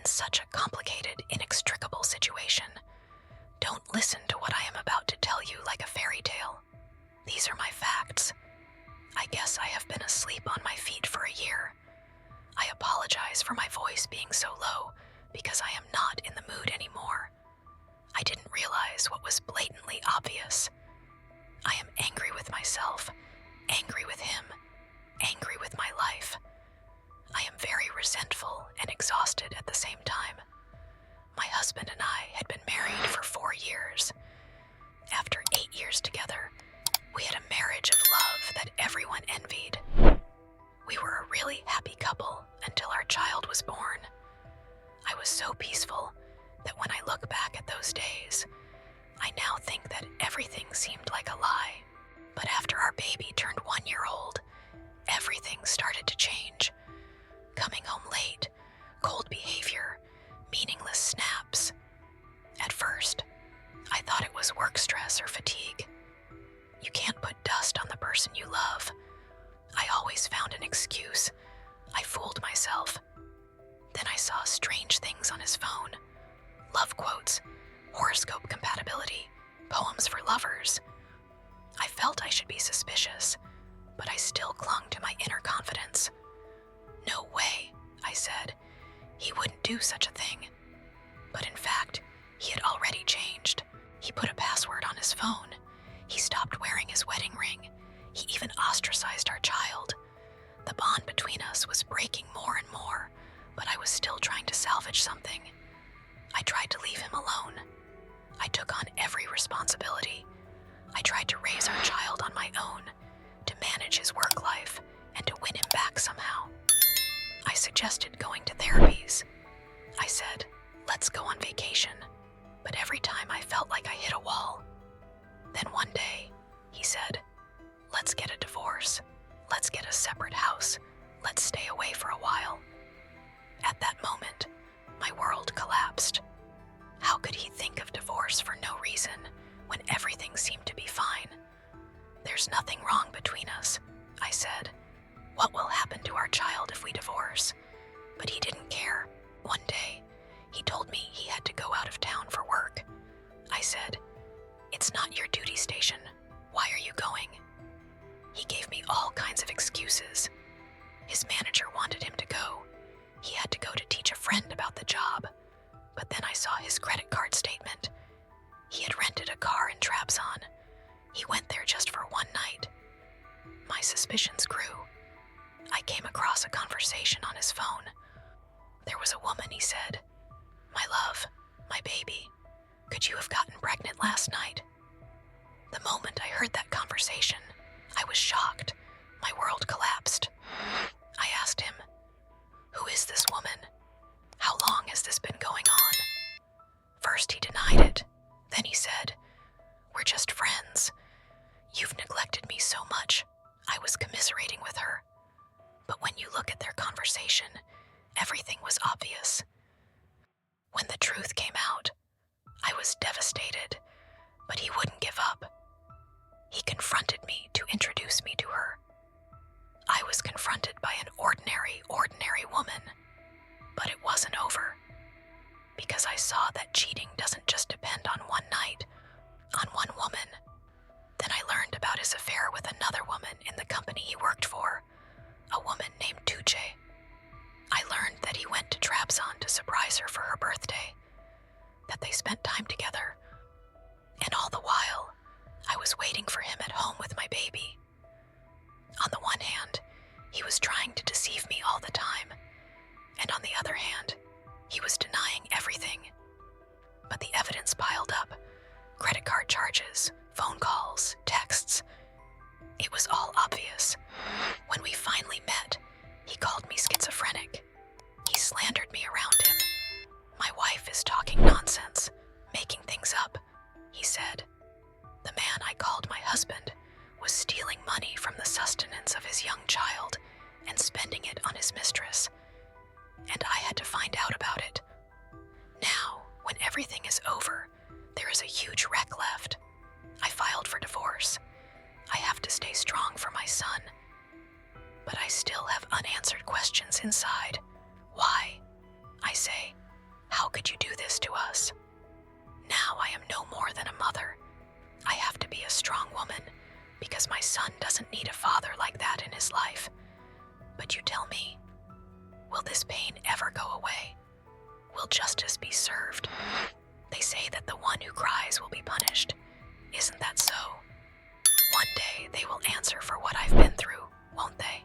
in such a complicated, inextricable situation. Don't listen to what I am about to tell you like a fairy tale. These are my facts. I guess I have been asleep on my feet for a year. I apologize for my voice being so low because I am not in the mood anymore. I didn't realize what was blatantly obvious. I am angry with myself, angry with him, angry with my life. I am very resentful and exhausted at the same time. My husband and I had been married for 4 years. After 8 years together, we had a marriage of love that everyone envied. We were a really happy couple until our child was born. I was so peaceful that when I look back at those days, I now think that everything seemed like a lie. But after our baby turned 1 year old, everything started to change. Coming home late, cold behavior, meaningless snaps. At first, I thought it was work stress or fatigue. You can't put dust on the person you love. I always found an excuse. I fooled myself. Then I saw strange things on his phone. Love quotes, horoscope compatibility, poems for lovers. I felt I should be suspicious, but I still clung to my inner confidence. No way, I said. He wouldn't do such a thing. But in fact, he had already changed. He put a password on his phone. He stopped wearing his wedding ring. He even ostracized our child. The bond between us was breaking more and more, but I was still trying to salvage something. I tried to leave him alone. I took on every responsibility. I tried to raise our child on my own, to manage his work life, and to win him back somehow. I suggested going to therapies. I said, let's go on vacation. But every time I felt like I hit a wall. Then one day, he said, let's get a divorce. Let's get a separate house. Let's stay away for a while. At that moment, my world collapsed. How could he think of divorce for no reason when everything seemed to be fine? There's nothing wrong between us, I said. What will happen to our child if we divorce? But he didn't care. One day, he told me he had to go out of town for work. I said, it's not your duty station. Why are you going? He gave me all kinds of excuses. His manager wanted him to go. He had to go to teach a friend about the job. But then I saw his credit card statement. He had rented a car in Trabzon. He went there just for one night. My suspicions grew. I came across a conversation on his phone. There was a woman, he said. My love, my baby, could you have gotten pregnant last night? The moment I heard that conversation, I was shocked. My world collapsed. I asked him, who is this woman? How long has this been going on? First he denied it. Then he said, we're just friends. You've neglected me so much. I was commiserating with her. But when you look at their conversation, everything was obvious. When the truth came out, I was devastated, but he wouldn't give up. He confronted me to introduce me to her. I was confronted by an ordinary woman, but it wasn't over. Because I saw that cheating doesn't just depend on one night, on one woman. Then I learned about his affair with another woman in the company he worked for, a woman named Tuğçe. I learned that he went to Trabzon to surprise her for her birthday, that they spent time together, and all the while, I was waiting for him at home with my baby. On the one hand, he was trying to deceive me all the time, and on the other hand, he was denying everything. But the evidence piled up. Credit card charges, phone calls, texts. It was all obvious. When we finally met, he called me schizophrenic. He slandered me around him. My wife is talking nonsense, making things up, he said. The man I called my husband was stealing money from the sustenance of his young child and spending it on his mistress. And I had to find out about it. Now, when everything is over, there is a huge wreck left. I filed for divorce. I have to stay strong for my son. But I still have unanswered questions inside. Why? I say. How could you do this to us? Now I am no more than a mother. I have to be a strong woman because my son doesn't need a father like that in his life. But you tell me, will this pain ever go away? Will justice be served? They say that the one who cries will be punished. Isn't that so? One day they will answer for what I've been through, won't they?